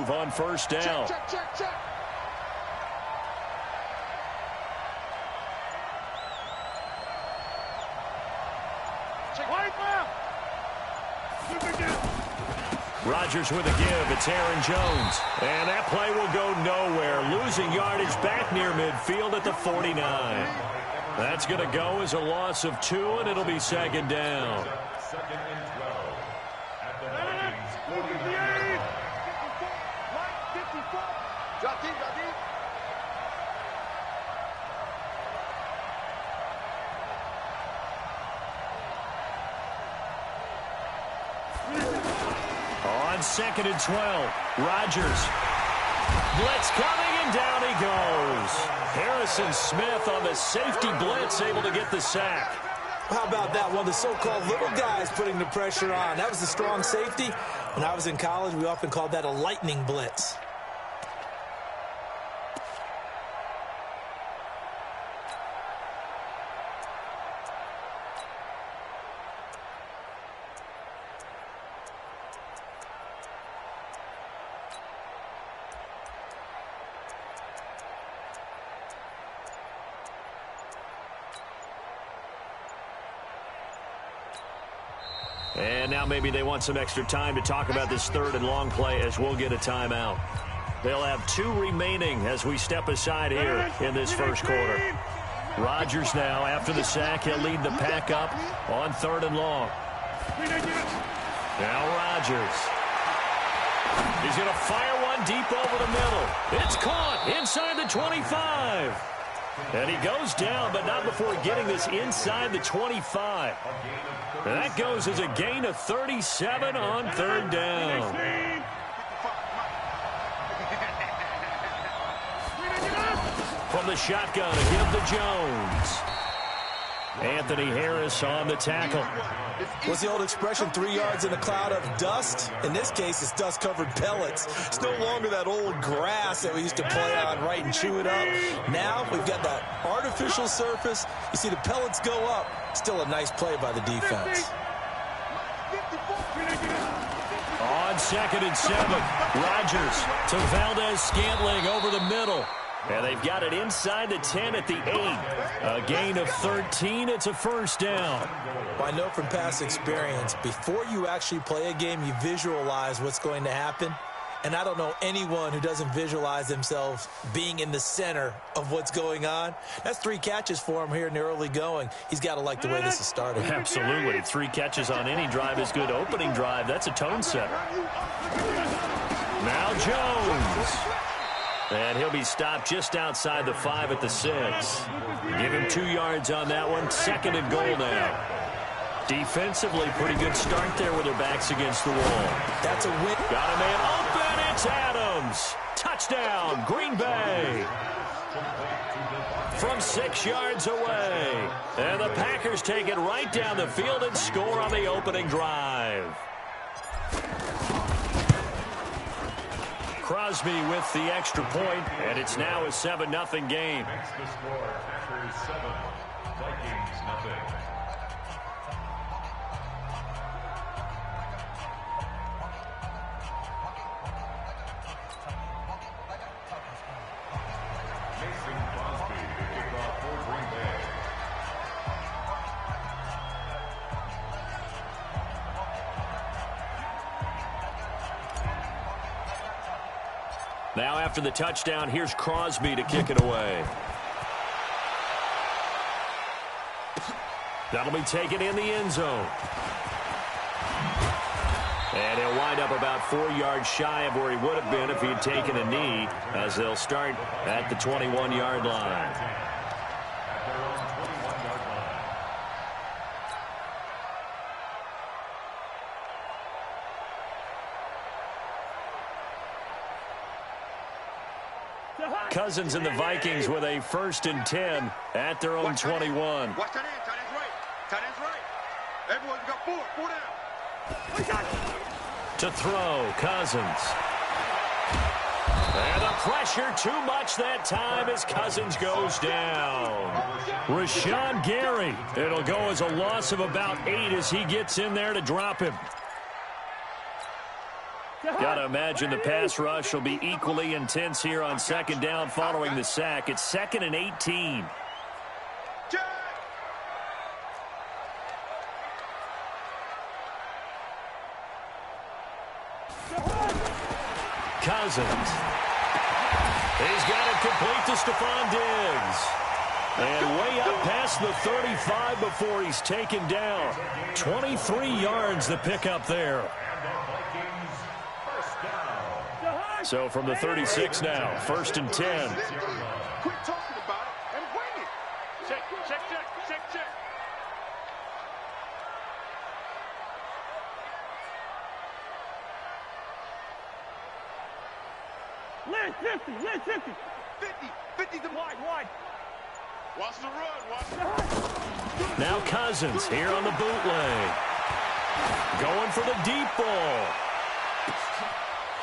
move on first down. Check. Rodgers with a give. It's Aaron Jones. And that play will go nowhere. Losing yardage back near midfield at the 49. That's going to go as a loss of 2, and it'll be second down. Second and 12. At the Vikings 49. On second and 12, Rodgers. Blitz coming, and down he goes. Harrison Smith on the safety blitz, able to get the sack. How about that? One of the so-called little guys putting the pressure on. That was the strong safety. When I was in college, we often called that a lightning blitz. And now maybe they want some extra time to talk about this third and long play as we'll get a timeout. They'll have 2 remaining as we step aside here in this first quarter. Rodgers now, after the sack, he'll lead the pack up on third and long. Now Rodgers. He's going to fire one deep over the middle. It's caught inside the 25. And he goes down, but not before getting this inside the 25. And that goes as a gain of 37 on third down. From the shotgun, a give to Jones. Anthony Harris on the tackle. What's the old expression, 3 yards in a cloud of dust? In this case, it's dust-covered pellets. It's no longer that old grass that we used to play on, right, and chew it up. Now we've got that artificial surface. You see the pellets go up. Still a nice play by the defense. On second and 7, Rodgers to Valdez-Scantling over the middle. And they've got it inside the 10 at the 8. A gain of 13. It's a first down. Well, I know from past experience, before you actually play a game, you visualize what's going to happen. And I don't know anyone who doesn't visualize themselves being in the center of what's going on. That's 3 catches for him here in the early going. He's got to like the way this is starting. Absolutely. 3 catches on any drive is good. Opening drive, that's a tone setter. Now Jones. And he'll be stopped just outside the 5 at the 6. Give him 2 yards on that one. Second and goal now. Defensively, pretty good start there with their backs against the wall. That's a win. Got a man open. It's Adams. Touchdown, Green Bay. From 6 yards away. And the Packers take it right down the field and score on the opening drive. Crosby with the extra point, and it's now a 7-0 game. Makes the score Packers 7, Vikings nothing. Mason Crosby to kick off for Green Bay. Now after the touchdown, here's Crosby to kick it away. That'll be taken in the end zone. And he'll wind up about 4 yards shy of where he would have been if he had taken a knee, as they'll start at the 21-yard line. At their own 21-yard line. Cousins and the Vikings with a 1st and 10 at their own 21. Watch that end. Tight end's right. Tight end's right. Everyone got 4 down. We got it. To throw, Cousins. And the pressure too much that time as Cousins goes down. Rashawn Gary. It'll go as a loss of about 8 as he gets in there to drop him. Got Got to imagine the pass rush will be equally intense here on second down following the sack. It's 2nd and 18. Cousins. He's got it complete to Stephon Diggs. And way up past the 35 before he's taken down. 23 yards the pickup there. So from the 36 now, 1st and 10. Quit talking about it and wing it. Check. Lynch 50. 50 to wide. Watch the run. Now Cousins here on the bootleg. Going for the deep ball.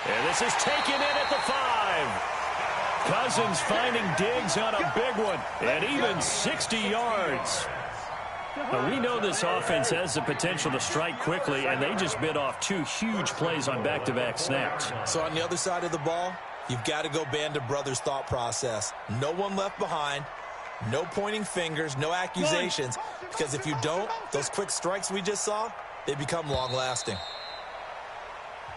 And this is taken in at the 5. Cousins finding Diggs on a big one. And even 60 yards. Now, we know this offense has the potential to strike quickly, and they just bit off 2 huge plays on back-to-back snaps. So on the other side of the ball, you've got to go Band of Brothers thought process. No one left behind. No pointing fingers, no accusations. Because if you don't, those quick strikes we just saw, they become long-lasting.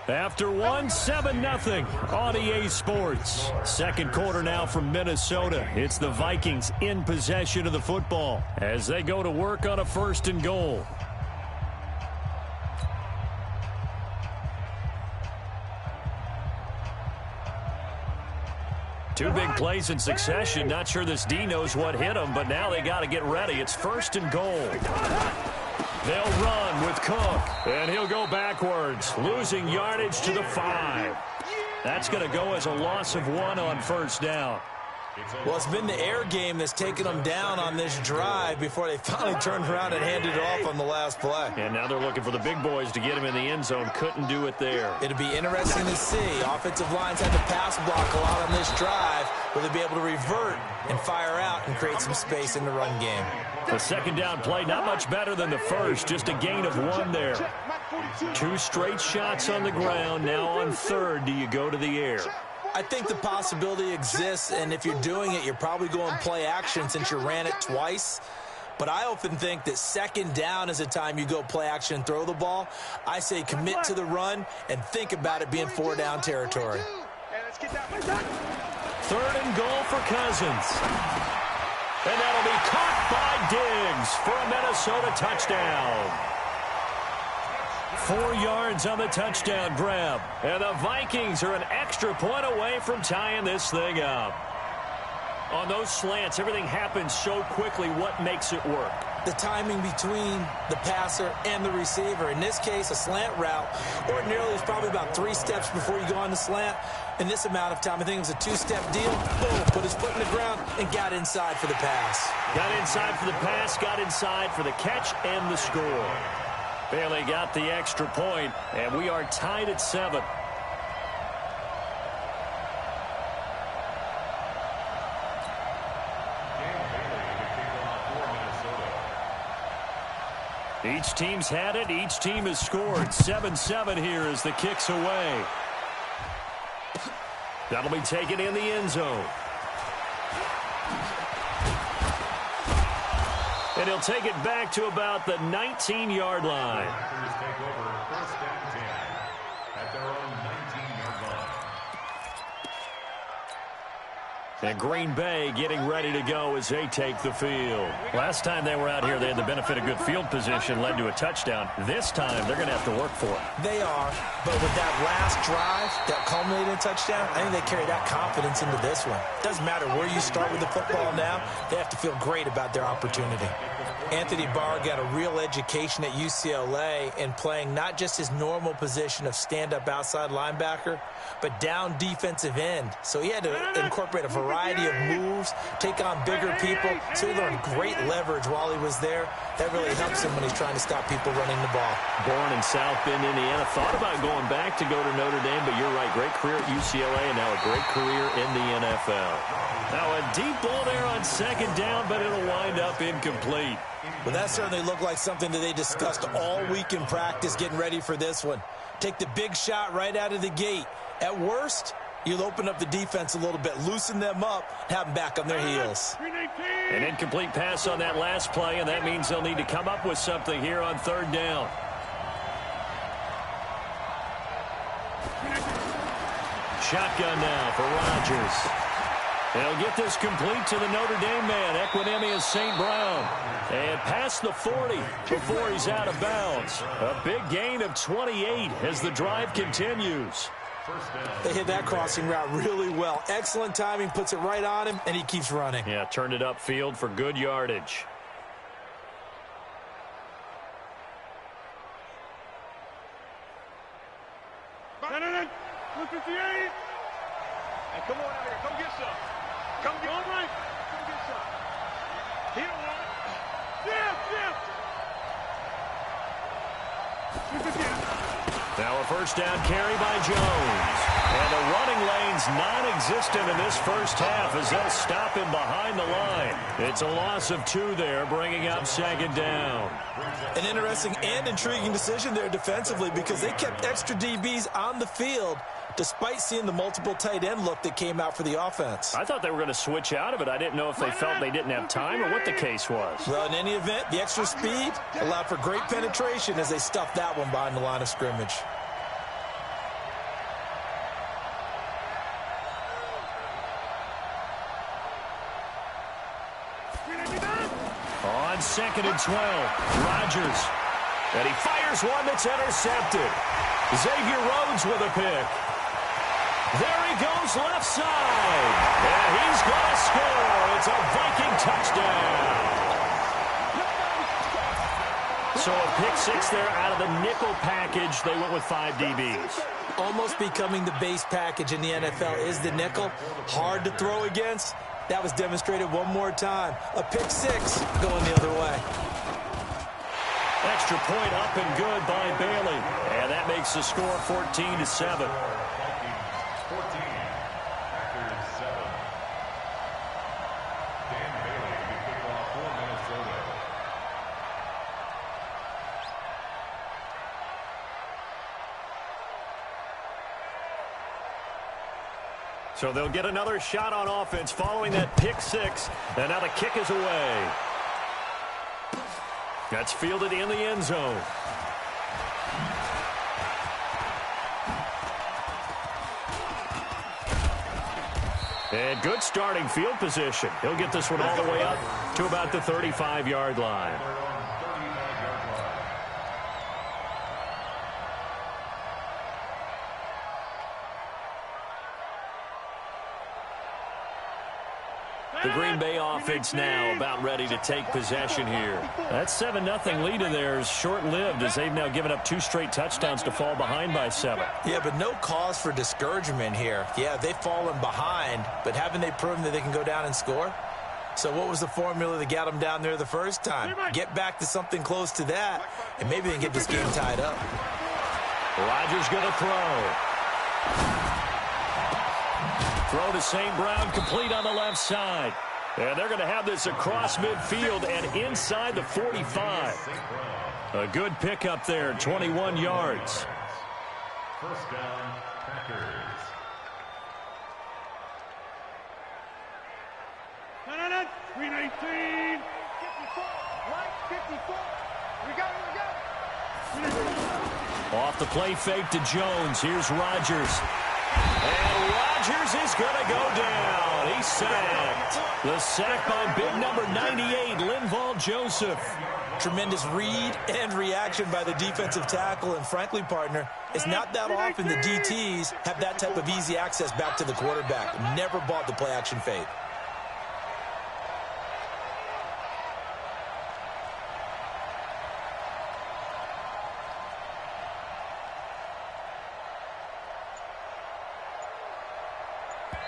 After 1, 7-0 on EA Sports. Second quarter now from Minnesota. It's the Vikings in possession of the football as they go to work on a 1st and goal. Two big plays in succession. Not sure this D knows what hit him, but now they got to get ready. It's 1st and goal. They'll run with Cook, and he'll go backwards, losing yardage to the 5. That's going to go as a loss of 1 on 1st down. Well, it's been the air game that's taken them down on this drive before they finally turned around and handed it off on the last play. And now they're looking for the big boys to get him in the end zone. Couldn't do it there. It'll be interesting to see. Offensive lines had to pass block a lot on this drive. Will they be able to revert and fire out and create some space in the run game? The 2nd down play, not much better than the first. Just a gain of 1 there. 2 straight shots on the ground. Now on 3rd, do you go to the air? I think the possibility exists, and if you're doing it, you're probably going play action since you ran it twice. But I often think that 2nd down is a time you go play action and throw the ball. I say commit to the run and think about it being 4-down territory. 3rd and goal for Cousins. And that'll be caught by Diggs for a Minnesota touchdown. 4 yards on the touchdown grab. And the Vikings are an extra point away from tying this thing up. On those slants, everything happens so quickly. What makes it work? The timing between the passer and the receiver. In this case, a slant route. Ordinarily, it's probably about 3 steps before you go on the slant. In this amount of time, I think it was a 2-step deal. Boom, put his foot in the ground and got inside for the pass. Got inside for the pass, got inside for the catch and the score. Bailey got the extra point, and we are tied at 7. Each team's had it. Each team has scored. 7-7 here as the kick's away. That'll be taken in the end zone. And he'll take it back to about the 19-yard line. Packers take over 1st and 10 at their own 19-yard line. And Green Bay getting ready to go as they take the field. Last time they were out here, they had the benefit of good field position, led to a touchdown. This time, they're going to have to work for it. They are, but with that last drive that culminated in a touchdown, I think they carry that confidence into this one. Doesn't matter where you start with the football now, they have to feel great about their opportunity. Anthony Barr got a real education at UCLA in playing not just his normal position of stand-up outside linebacker, but down defensive end. So he had to incorporate a variety variety of moves, take on bigger people. So he learned great leverage while he was there. That really helps him when he's trying to stop people running the ball. Born in South Bend, Indiana. Thought about going back to go to Notre Dame, but you're right. Great career at UCLA and now a great career in the NFL. Now a deep ball there on second down, but it'll wind up incomplete. Well, that certainly looked like something that they discussed all week in practice getting ready for this one. Take the big shot right out of the gate. At worst, you'll open up the defense a little bit, loosen them up, have them back on their heels. An incomplete pass on that last play, and that means they'll need to come up with something here on third down. Shotgun now for Rodgers. They'll get this complete to the Notre Dame man, Equinemius St. Brown. And past the 40 before he's out of bounds. A big gain of 28 as the drive continues. They hit that crossing route really well. Excellent timing, puts it right on him, and he keeps running. Yeah, turned it upfield for good yardage. Hey, come on out here. Come get some. Come get some. Come get some. He don't want it. Now a first down carry by Jones. And the running lane's non-existent in this first half as they'll stop him behind the line. It's a loss of 2 there, bringing up second down. An interesting and intriguing decision there defensively because they kept extra DBs on the field despite seeing the multiple tight end look that came out for the offense. I thought they were going to switch out of it. I didn't know if they felt they didn't have time or what the case was. Well, in any event, the extra speed allowed for great penetration as they stuffed that one behind the line of scrimmage. On second and 12, Rodgers. And he fires one that's intercepted. Xavier Rhodes with a pick. There he goes left side. And he's going to score. It's a Viking touchdown. So a pick 6 there out of the nickel package. They went with 5 DBs. Almost becoming the base package in the NFL is the nickel. Hard to throw against. That was demonstrated one more time. A pick 6 going the other way. Extra point up and good by Bailey. And that makes the score 14-7. So they'll get another shot on offense following that pick 6. And now the kick is away. That's fielded in the end zone. And good starting field position. He'll get this one all the way up to about the 35-yard line. The Green Bay offense now about ready to take possession here. That 7-0 lead of theirs short-lived as they've now given up 2 straight touchdowns to fall behind by 7. Yeah, but no cause for discouragement here. Yeah, they've fallen behind, but haven't they proven that they can go down and score? So what was the formula that got them down there the first time? Get back to something close to that, and maybe they can get this game tied up. Rodgers going to throw. Throw to St. Brown, complete on the left side. And they're going to have this across midfield and inside the 45. A good pickup there, 21 yards. First down, Packers. No. 319. 54. Right, 54. We got it. Off the play fake to Jones. Here's Rodgers. And Rodgers is going to go down. He's sacked. The sack by big number 98, Linval Joseph. Tremendous read and reaction by the defensive tackle. And frankly, partner, it's not that often the DTs have that type of easy access back to the quarterback. Never bought the play-action fade.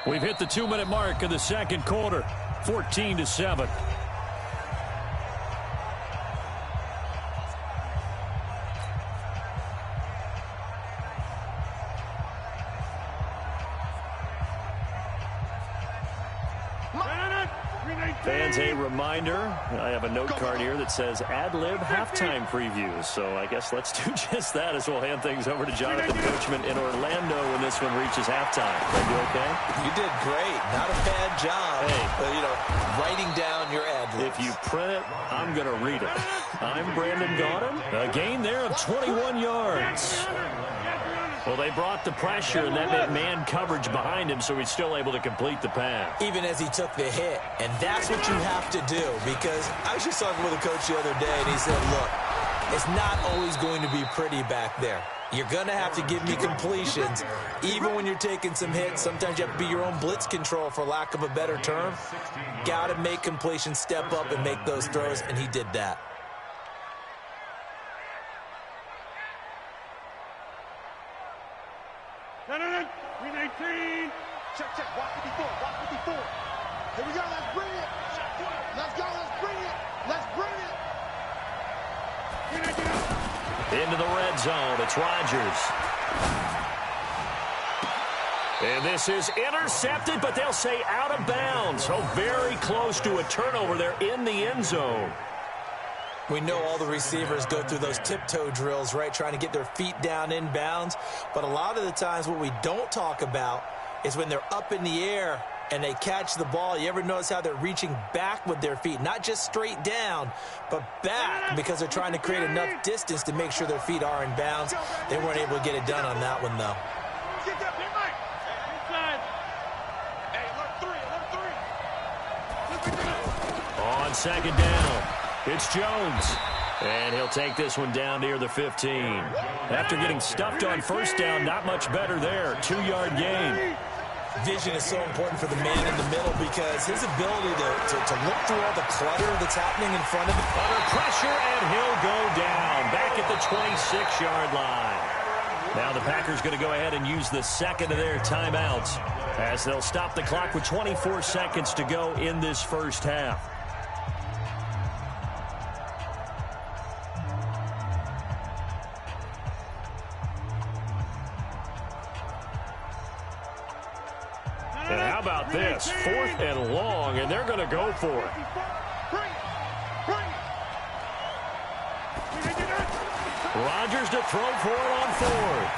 We've hit the 2-minute mark of the second quarter, 14-7. Fans, a reminder, I have a note card here that says ad-lib halftime previews. So I guess let's do just that as we'll hand things over to Jonathan Coachman in Orlando when this one reaches halftime. Are you okay? You did great. Not a bad job. Hey. Writing down your ad-libs. If you print it, I'm going to read it. I'm Brandon Gaudin. A gain there of 21 yards. Well, they brought the pressure, and that meant man coverage behind him, so he's still able to complete the pass. Even as he took the hit. And that's what you have to do, because I was just talking with a coach the other day, and he said, look, it's not always going to be pretty back there. You're going to have to give me completions. Even when you're taking some hits, sometimes you have to be your own blitz control, for lack of a better term. Got to make completions, step up, and make those throws, and he did that. No. 319. Check. Walk 54. Here we go. Let's bring it. Let's go. Let's bring it. Let's bring it. Into the red zone. It's Rodgers. And this is intercepted, but they'll say out of bounds. So very close to a turnover there in the end zone. We know all the receivers go through those tiptoe drills, right, trying to get their feet down in bounds. But a lot of the times what we don't talk about is when they're up in the air and they catch the ball. You ever notice how they're reaching back with their feet? Not just straight down, but back, because they're trying to create enough distance to make sure their feet are in bounds. They weren't able to get it done on that one, though. On second down, it's Jones. And he'll take this one down near the 15. After getting stuffed on first down, not much better there. 2-yard gain. Vision is so important for the man in the middle, because his ability to look through all the clutter that's happening in front of him. Under pressure, and he'll go down back at the 26-yard line. Now the Packers going to go ahead and use the second of their timeouts as they'll stop the clock with 24 seconds to go in this first half. And how about this? 4th and long, and they're going to go for it. Rodgers to throw for it on 4th.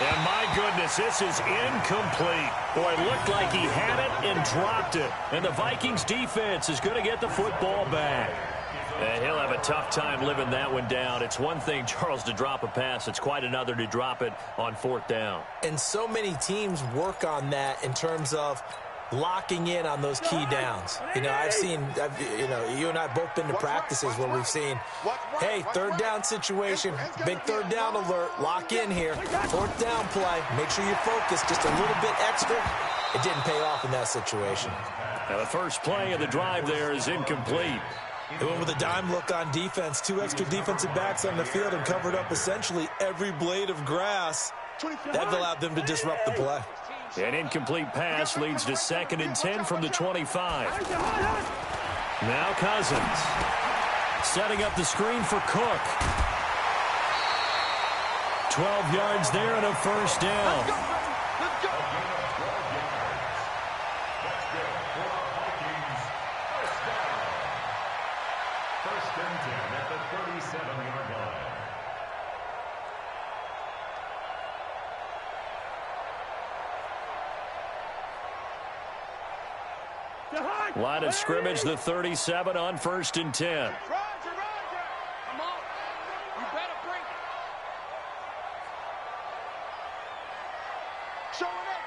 And my goodness, this is incomplete. Boy, it looked like he had it and dropped it. And the Vikings defense is going to get the football back. And he'll have a tough time living that one down. It's one thing, Charles, to drop a pass. It's quite another to drop it on 4th down. And so many teams work on that in terms of locking in on those key downs. You know, you and I both been to practices where we've seen, hey, 3rd down situation, big 3rd down alert, lock in here, 4th down play, make sure you're focused just a little bit extra. It didn't pay off in that situation. Now the first play of the drive there is incomplete. They went with a dime look on defense, 2 extra defensive backs on the field and covered up essentially every blade of grass. That allowed them to disrupt the play. An incomplete pass leads to 2nd and 10 from the 25. Now Cousins setting up the screen for Cook. 12 yards there and a first down. First and 10 at the 37-yard line. Line of scrimmage, the 37 on 1st and 10. Roger. Come on. You better bring it. Show it up.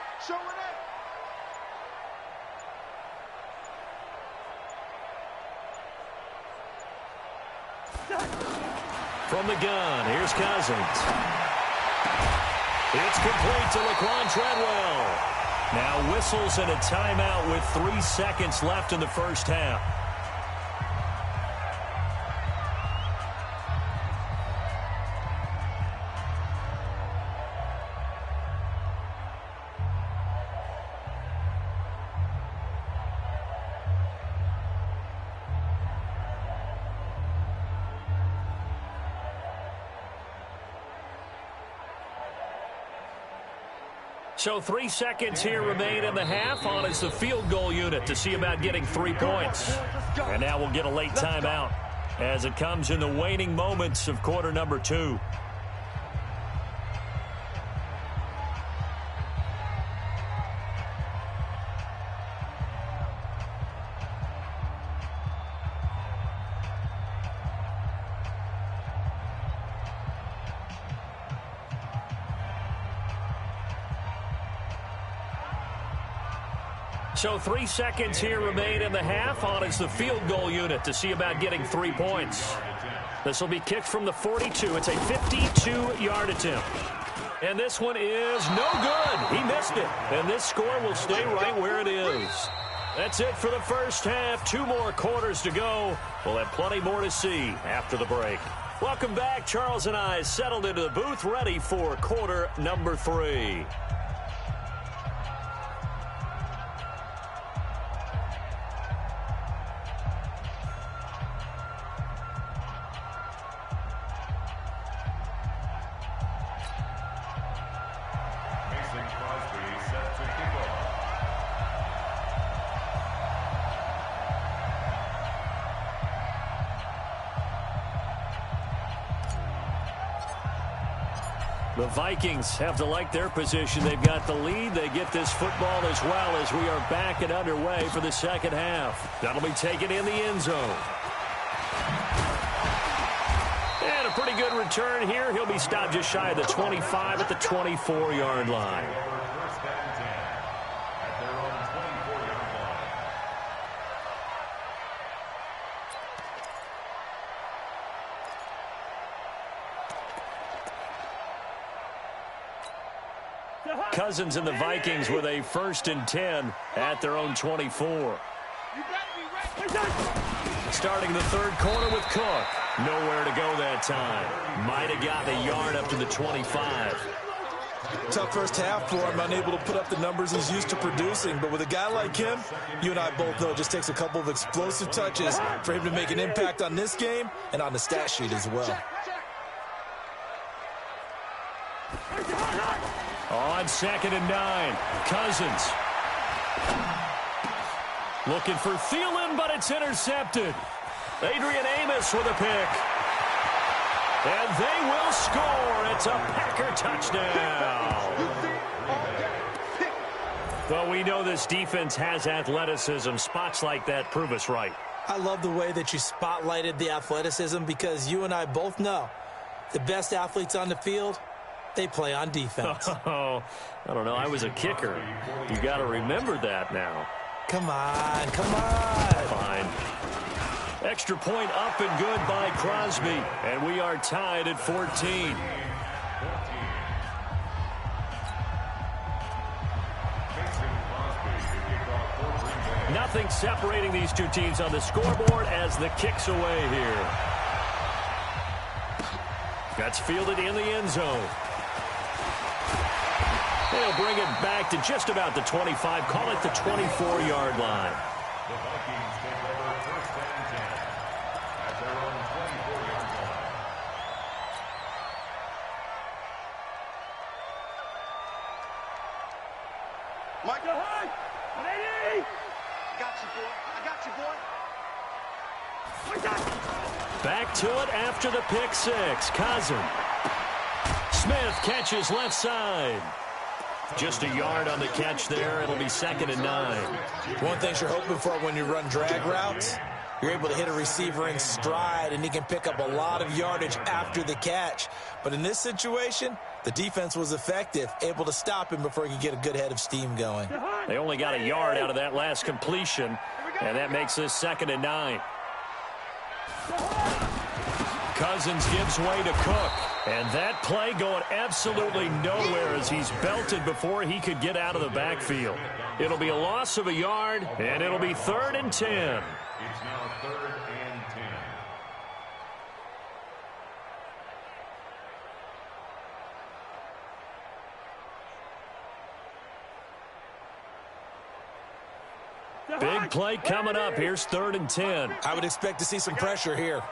From the gun, here's Cousins. It's complete to Laquan Treadwell. Now whistles and a timeout with 3 seconds left in the first half. So 3 seconds here remain in the half. On is the field goal unit to see about getting 3 points. And now we'll get a late timeout as it comes in the waning moments of quarter number 2. So 3 seconds here remain in the half. On is the field goal unit to see about getting 3 points. This will be kicked from the 42. It's a 52-yard attempt. And this one is no good. He missed it. And this score will stay right where it is. That's it for the first half. 2 more quarters to go. We'll have plenty more to see after the break. Welcome back. Charles and I settled into the booth, ready for quarter number 3. The Vikings have to like their position. They've got the lead. They get this football as well as we are back and underway for the second half. That'll be taken in the end zone. And a pretty good return here. He'll be stopped just shy of the 25 at the 24-yard line. Cousins and the Vikings with a 1st and 10 at their own 24. Starting the third quarter with Cook. Nowhere to go that time. Might have gotten a yard up to the 25. Tough first half for him, unable to put up the numbers he's used to producing. But with a guy like him, you and I both know it just takes a couple of explosive touches for him to make an impact on this game and on the stat sheet as well. On 2nd and 9, Cousins. Looking for Thielen, but it's intercepted. Adrian Amos with a pick. And they will score. It's a Packer touchdown. Well, we know this defense has athleticism. Spots like that prove us right. I love the way that you spotlighted the athleticism because you and I both know the best athletes on the field, they play on defense. Oh, I don't know. I was a kicker. You got to remember that now. Come on, come on. Fine. Extra point up and good by Crosby. And we are tied at 14. Nothing separating these two teams on the scoreboard as the kick's away here. That's fielded in the end zone. They'll bring it back to just about the 25. Call it the 24-yard line. The Vikings take over 1st and 10 at their own 24-yard line. Mike, go high. 180. I got you, boy. Back to it after the pick six. Cousins. Smith catches left side. Just a yard on the catch there. It'll be 2nd and 9. One thing you're hoping for when you run drag routes, you're able to hit a receiver in stride, and he can pick up a lot of yardage after the catch. But in this situation, the defense was effective, able to stop him before he could get a good head of steam going. They only got a yard out of that last completion, and that makes this 2nd and 9. Cousins gives way to Cook. And that play going absolutely nowhere as he's belted before he could get out of the backfield. It'll be a loss of a yard, and it'll be 3rd and 10. It's now 3rd and 10. Big play coming up. Here's 3rd and 10. I would expect to see some pressure here.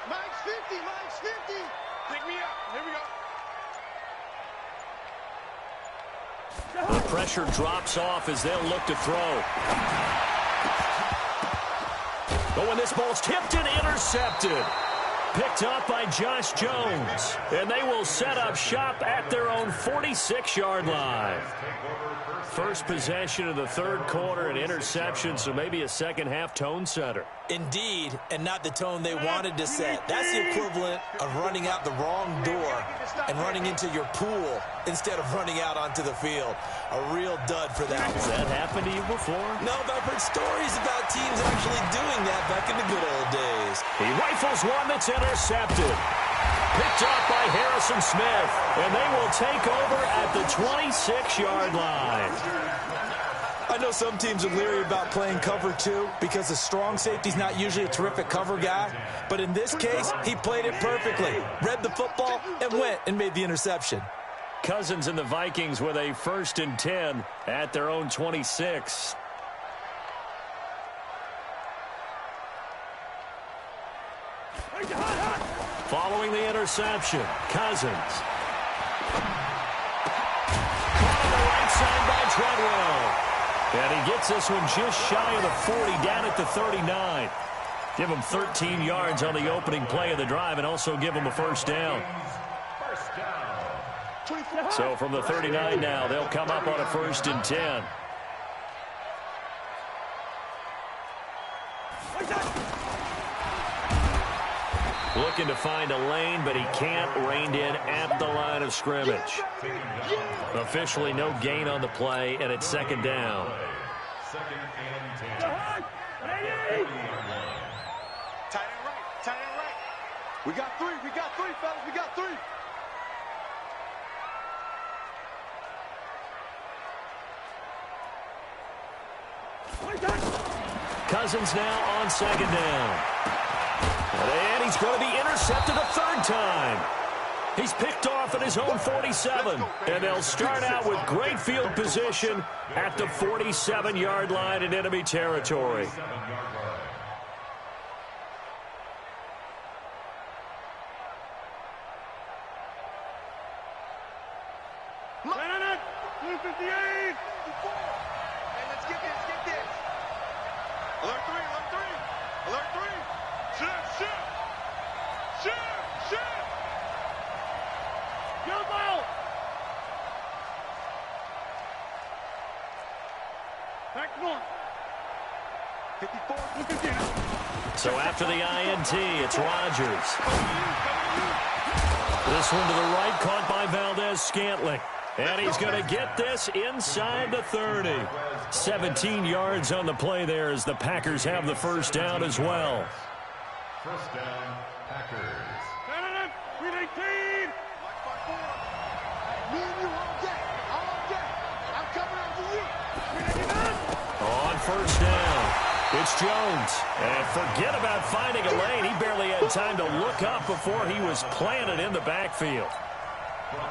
Mike's 50. Pick me up. Here we go. The pressure drops off as they'll look to throw. Oh, and this ball's tipped and intercepted. Picked up by Josh Jones. And they will set up shop at their own 46-yard line. First possession of the third quarter, an interception, so maybe a second-half tone setter. Indeed, and not the tone they wanted to set. That's the equivalent of running out the wrong door and running into your pool instead of running out onto the field. A real dud for that one. Has that happened to you before? No, but I've heard stories about teams actually doing that back in the good old days. He rifles one that's intercepted. Picked up by Harrison Smith, and they will take over at the 26-yard line. I know some teams are leery about playing cover two because the strong safety's not usually a terrific cover guy. But in this case, he played it perfectly. Read the football and went and made the interception. Cousins and the Vikings with a 1st and 10 at their own 26. Following the interception, Cousins. Caught on the right side by Treadwell. And he gets this one just shy of the 40, down at the 39. Give him 13 yards on the opening play of the drive and also give him a first down. So from the 39 now, they'll come up on a 1st and 10. Looking to find a lane, but he can't. Reined in at the line of scrimmage. Officially no gain on the play, and it's 2nd down. 2nd and 10. Tight end right. Tight end right. We got three, fellas. We got 3. Cousins now on 2nd down. And he's going to be intercepted a 3rd time. He's picked off at his own 47. And they'll start out with great field position at the 47-yard line in enemy territory. So after the INT, it's Rodgers. This one to the right, caught by Valdez-Scantling. And he's going to get this inside the 30. 17 yards on the play there as the Packers have the first down as well. First down, Packers. We need 18. Me and you all day. I'm coming after you. On first down, it's Jones. And forget about finding a lane. He barely had time to look up before he was planted in the backfield.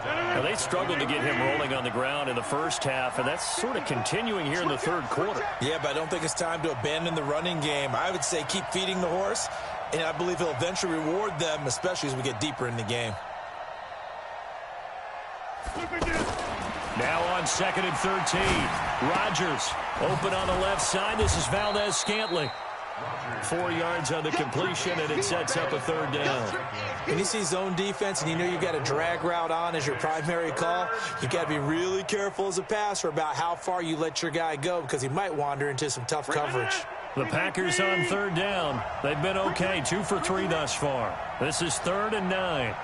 Now, they struggled to get him rolling on the ground in the first half, and that's sort of continuing here in the third quarter. Yeah, but I don't think it's time to abandon the running game. I would say keep feeding the horse, and I believe he'll eventually reward them, especially as we get deeper in the game. Now on 2nd and 13. Rodgers open on the left side. This is Valdez-Scantling. 4 yards on the completion, and it sets up a 3rd down. When you see zone defense and you know you've got a drag route on as your primary call, you've got to be really careful as a passer about how far you let your guy go because he might wander into some tough coverage. The Packers on 3rd down. They've been okay, 2 for 3 thus far. This is 3rd and 9.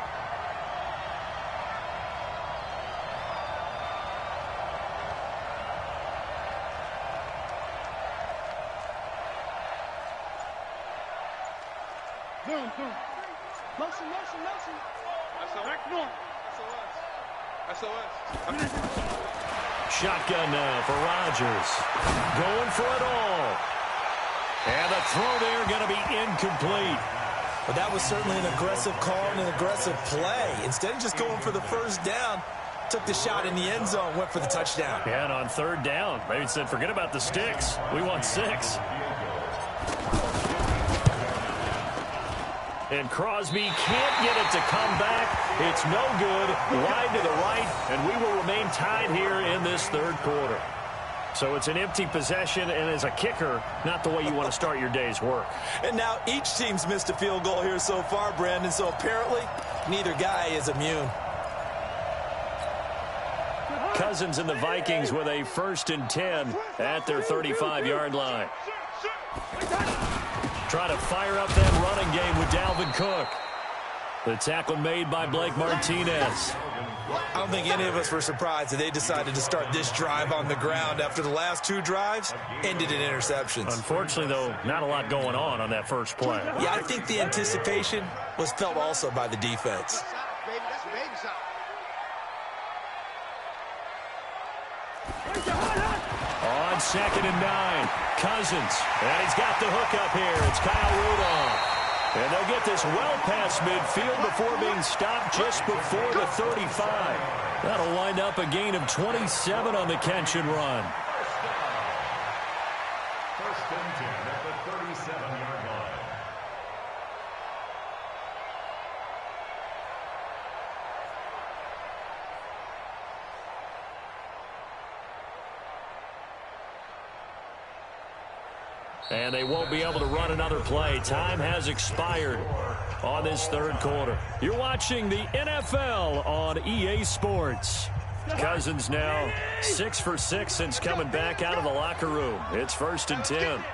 Shotgun now for Rodgers. Going for it all. And the throw there going to be incomplete. But that was certainly an aggressive call and an aggressive play. Instead of just going for the first down, took the shot in the end zone, went for the touchdown. Yeah, and on 3rd down, maybe said, forget about the sticks. We want 6. And Crosby can't get it to come back. It's no good. Wide to the right, and we will remain tied here in this third quarter. So it's an empty possession, and as a kicker, not the way you want to start your day's work. And now each team's missed a field goal here so far, Brandon, so apparently neither guy is immune. Cousins and the Vikings with a 1st and 10 at their 35-yard line. Try to fire up that running game with Dalvin Cook. The tackle made by Blake Martinez. I don't think any of us were surprised that they decided to start this drive on the ground after the last 2 drives ended in interceptions. Unfortunately, though, not a lot going on that first play. Yeah, I think the anticipation was felt also by the defense. On 2nd and 9, Cousins. And he's got the hook up here. It's Kyle Rudolph. And they'll get this well past midfield before being stopped just before the 35. That'll wind up a gain of 27 on the catch and run. 1st and 10 at the 37-yard line. And they won't be able to run another play. Time has expired on this third quarter. You're watching the NFL on EA Sports. Cousins now 6 for 6 since coming back out of the locker room. It's 1st and 10.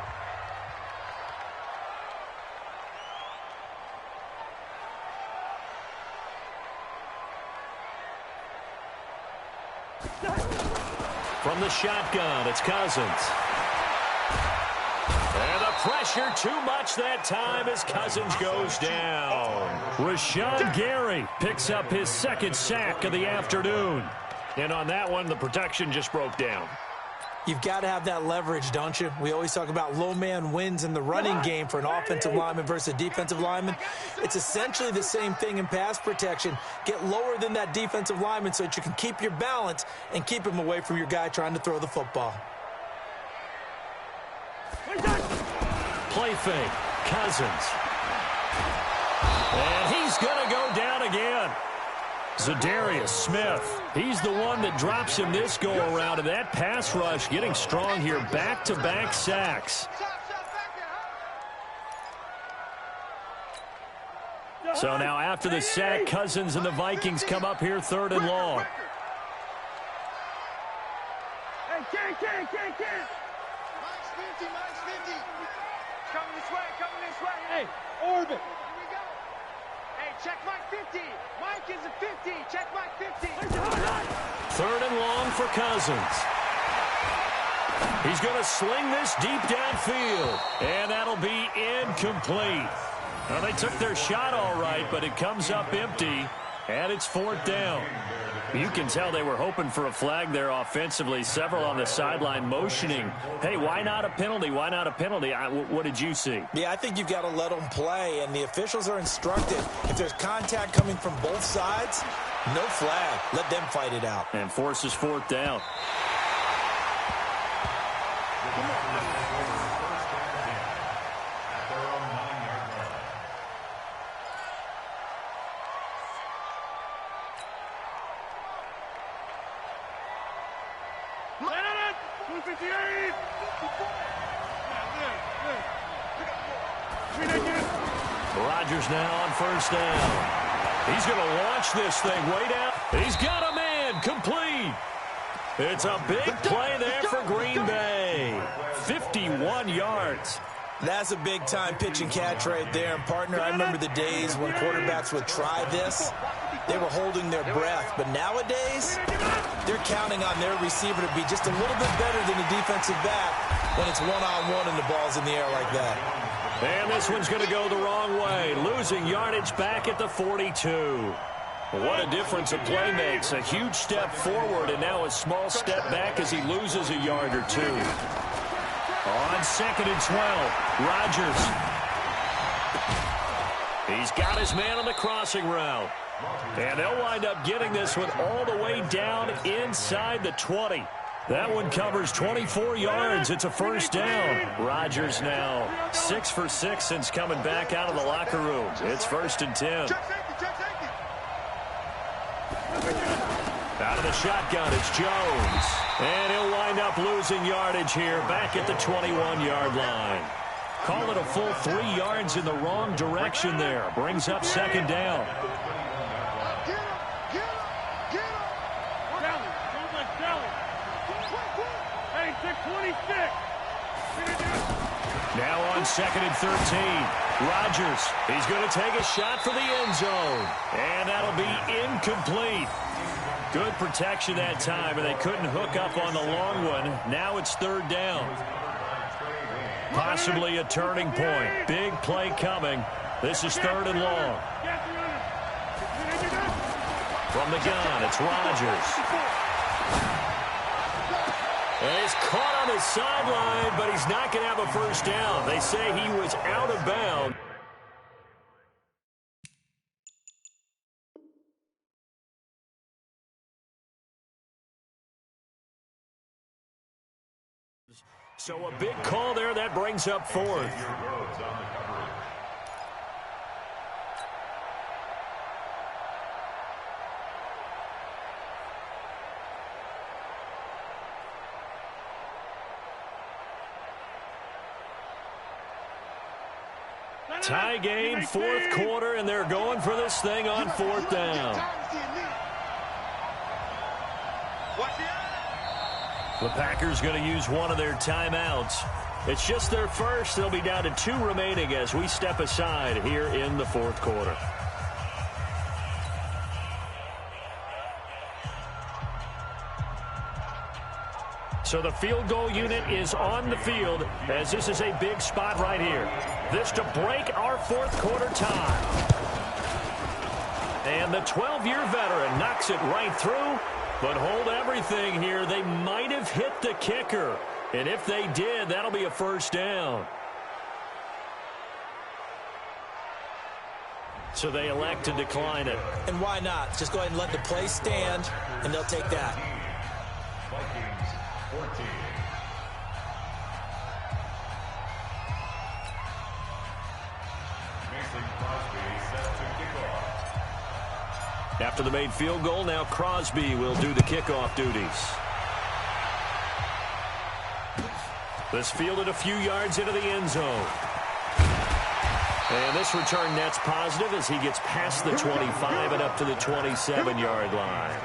From the shotgun, it's Cousins. And the pressure too much that time as Cousins goes down. Rashawn Gary picks up his 2nd sack of the afternoon. And on that one, the protection just broke down. You've got to have that leverage, don't you? We always talk about low man wins in the running game for an offensive lineman versus a defensive lineman. It's essentially the same thing in pass protection. Get lower than that defensive lineman so that you can keep your balance and keep him away from your guy trying to throw the football. Play fake, Cousins. And he's going to go down again. Zadarius Smith, he's the one that drops him this go-around, and that pass rush getting strong here, back-to-back sacks. So now after the sack, Cousins and the Vikings come up here 3rd and long. Hey, Ken. Mine's 50. Coming this way. Hey, orbit. Here we go. Hey, check Mike 50. Mike is a 50. Check Mike 50. 3rd and long for Cousins. He's going to sling this deep downfield, and that'll be incomplete. Well, they took their shot all right, but it comes up empty, and it's 4th down. You can tell they were hoping for a flag there offensively. Several on the sideline motioning, hey, why not a penalty? Why not a penalty? What did you see? Yeah, I think you've got to let them play, and the officials are instructed. If there's contact coming from both sides, no flag. Let them fight it out. And forces 4th down. Rodgers now on 1st down. He's going to launch this thing way down. He's got a man complete. It's a big play there for Green Bay. 51 yards. That's a big-time pitch and catch right there. And, partner, I remember the days when quarterbacks would try this. They were holding their breath. But nowadays, they're counting on their receiver to be just a little bit better than the defensive back when it's one-on-one and the ball's in the air like that. And this one's going to go the wrong way. Losing yardage back at the 42. What a difference a play makes. A huge step forward and now a small step back as he loses a yard or two. On 2nd and 12, Rodgers. He's got his man on the crossing route. And they'll wind up getting this one all the way down inside the 20. That one covers 24 yards. It's a first down. Rodgers now 6 for 6 since coming back out of the locker room. It's 1st and 10. Out of the shotgun, it's Jones. And he'll wind up losing yardage here back at the 21-yard line. Call it a full 3 yards in the wrong direction there. Brings up 2nd down. Now on 2nd and 13. Rodgers, he's going to take a shot for the end zone. And that'll be incomplete. Good protection that time, and they couldn't hook up on the long one. Now it's 3rd down. Possibly a turning point. Big play coming. This is 3rd and long. From the gun, it's Rodgers. And he's caught on the sideline, but he's not going to have a first down. They say he was out of bounds. So a big call there. That brings up 4th. Tie game, 4th quarter, and they're going for this thing on 4th down. The Packers going to use one of their timeouts. It's just their first. They'll be down to 2 remaining as we step aside here in the 4th quarter. So the field goal unit is on the field as this is a big spot right here. This to break our 4th quarter tie. And the 12-year veteran knocks it right through. But hold everything here. They might have hit the kicker. And if they did, that'll be a first down. So they elect to decline it. And why not? Just go ahead and let the play stand, and they'll take that. Vikings 14. Mason Crosby set to kick off. After the made field goal, now Crosby will do the kickoff duties. This fielded a few yards into the end zone. And this return net's positive as he gets past the 25 and up to the 27-yard line.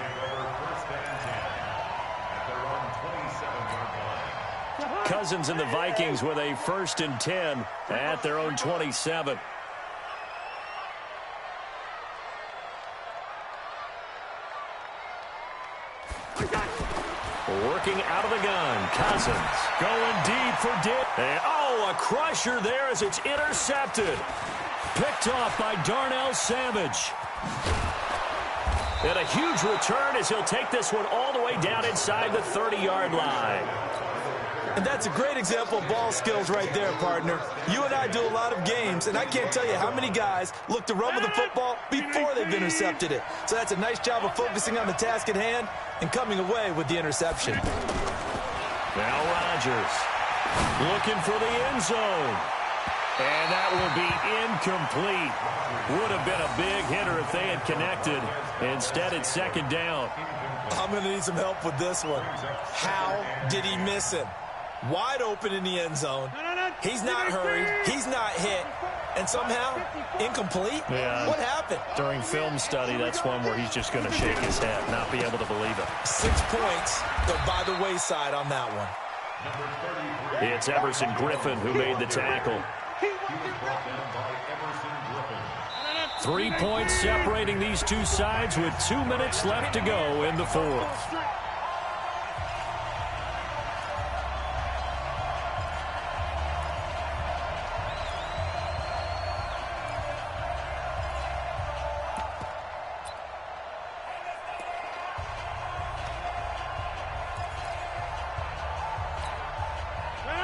Cousins and the Vikings with a 1st and 10 at their own 27. Working out of the gun, Cousins going deep for Dick. And a crusher there as it's intercepted. Picked off by Darnell Savage. And a huge return as he'll take this one all the way down inside the 30-yard line. And that's a great example of ball skills right there, partner. You and I do a lot of games, and I can't tell you how many guys look to run with the football before they've intercepted it. So that's a nice job of focusing on the task at hand and coming away with the interception. Now Rodgers looking for the end zone. And that will be incomplete. Would have been a big hitter if they had connected. Instead, it's 2nd down. I'm going to need some help with this one. How did he miss him? Wide open in the end zone. He's not hurried. He's not hit. And somehow, incomplete? Yeah. What happened? During film study, that's one where he's just going to shake his head, not be able to believe it. 6 points. They're by the wayside on that one. It's Everson Griffin who made the tackle. 3 points separating these two sides with 2 minutes left to go in the 4th.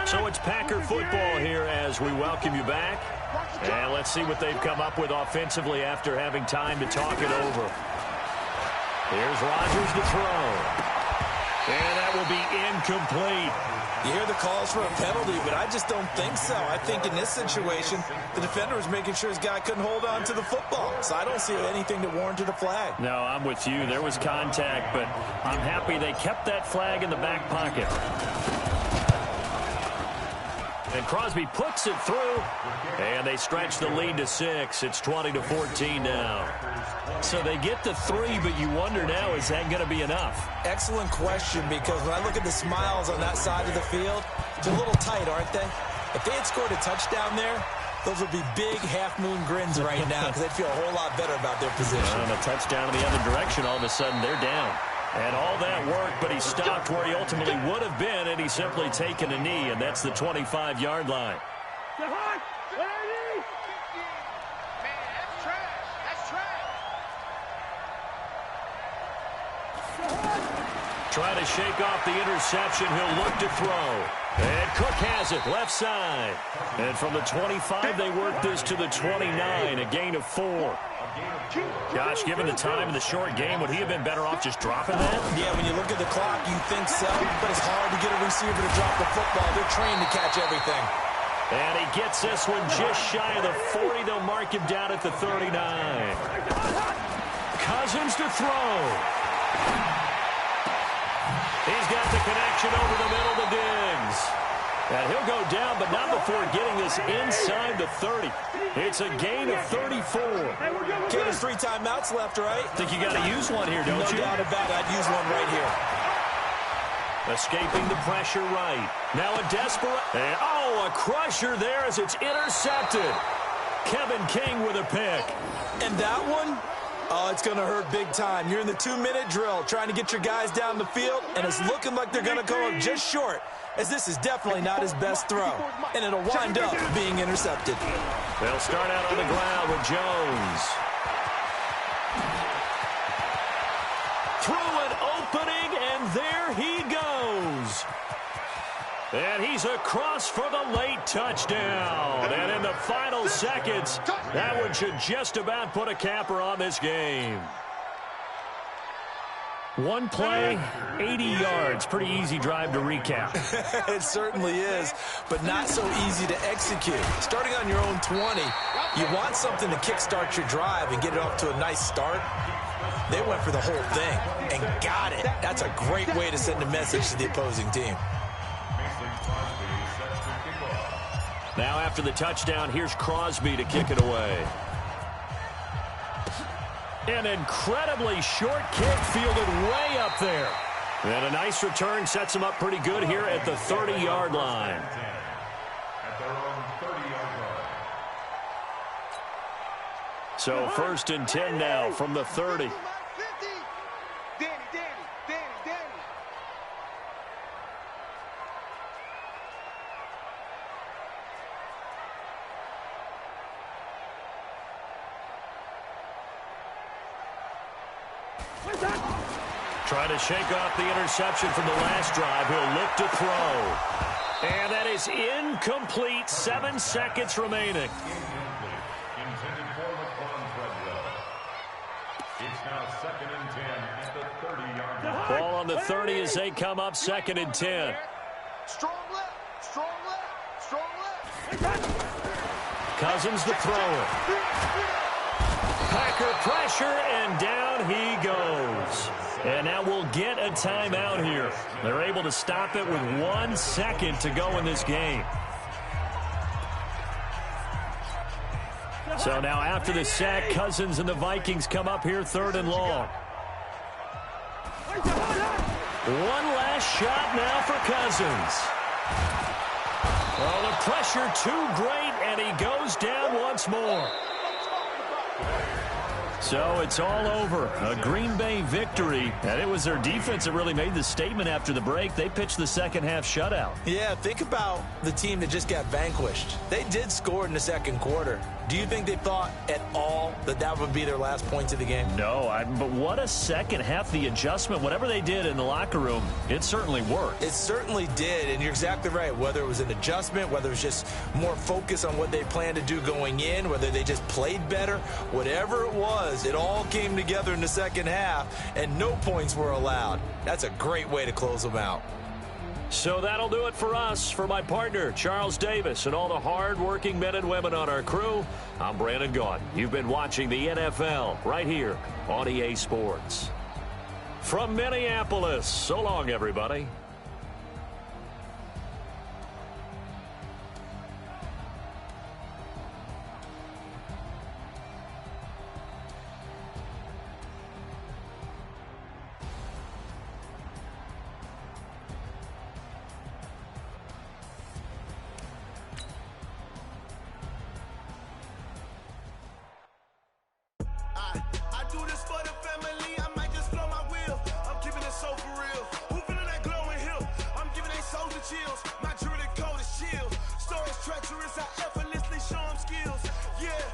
So it's Packer football here as we welcome you back. And let's see what they've come up with offensively after having time to talk it over. Here's Rodgers to throw. And that will be incomplete. You hear the calls for a penalty, but I just don't think so. I think in this situation, the defender was making sure his guy couldn't hold on to the football. So I don't see anything that warranted a flag. No, I'm with you. There was contact, but I'm happy they kept that flag in the back pocket. And Crosby puts it through, and they stretch the lead to 6. It's 20-14 now. So they get to 3, but you wonder now, is that going to be enough? Excellent question, because when I look at the smiles on that side of the field, they're a little tight, aren't they? If they had scored a touchdown there, those would be big half-moon grins right now because they'd feel a whole lot better about their position. And a touchdown in the other direction, all of a sudden they're down. And all that worked, but he stopped where he ultimately would have been, and he's simply taken a knee, and that's the 25-yard line. Trying to shake off the interception. He'll look to throw. And Cook has it, left side. And from the 25, they work this to the 29, a gain of 4. Gosh, given the time in the short game, would he have been better off just dropping that? Yeah, when you look at the clock, you think so, but it's hard to get a receiver to drop the football. They're trained to catch everything. And he gets this one just shy of the 40. They'll mark him down at the 39. Cousins to throw. He's got the connection over the middle to Diggs. And he'll go down, but not before getting this inside the 30. It's a gain of 34. Okay, there's 3 timeouts left, right? Think you got to use one here, don't you? No doubt about it. I'd use one right here. Escaping the pressure right. Now a desperate... And, a crusher there as it's intercepted. Kevin King with a pick. And that one... Oh, it's going to hurt big time. You're in the 2-minute drill trying to get your guys down the field, and it's looking like they're going to go up just short, as this is definitely not his best throw, and it'll wind up being intercepted. They'll start out on the ground with Jones. Through an opening, and there he goes. And he's across for the late touchdown. And in the final seconds, that one should just about put a capper on this game. One play, 80 yards. Pretty easy drive to recap. It certainly is, but not so easy to execute. Starting on your own 20, you want something to kickstart your drive and get it off to a nice start. They went for the whole thing and got it. That's a great way to send a message to the opposing team. Now after the touchdown, here's Crosby to kick it away. An incredibly short kick fielded way up there. And a nice return sets him up pretty good here at the 30-yard line. At their own 30-yard line. So 1st and 10 now from the 30. Trying to shake off the interception from the last drive. He'll look to throw. And that is incomplete. 7 seconds remaining. Intended for LaQuan Treadwell. It's now 2nd and 10 at the 30-yard line. Ball on the 30 as they come up 2nd and 10. Strong left, strong left, strong left. Cousins the thrower. Packer pressure, and down he goes. And now we'll get a timeout here. They're able to stop it with 1 second to go in this game. So now after the sack, Cousins and the Vikings come up here 3rd and long. One last shot now for Cousins. Well, the pressure too great, and he goes down once more. So it's all over. A Green Bay victory. And it was their defense that really made the statement after the break. They pitched the second half shutout. Yeah, think about the team that just got vanquished. They did score in the second quarter, Do you think they thought at all that that would be their last points of the game? No, but what a second half. The adjustment, whatever they did in the locker room, it certainly worked. It certainly did, and you're exactly right. Whether it was an adjustment, whether it was just more focus on what they planned to do going in, whether they just played better, whatever it was, it all came together in the second half, and no points were allowed. That's a great way to close them out. So that'll do it for us. For my partner, Charles Davis, and all the hard-working men and women on our crew, I'm Brandon Gaudin. You've been watching the NFL right here on EA Sports. From Minneapolis, so long, everybody. I do this for the family, I might just blow my wheel. I'm keeping it so for real. Who feeling that glowing hill? I'm giving they souls the chills. My jewelry code is chill. Stories treacherous, I effortlessly show them skills. Yeah.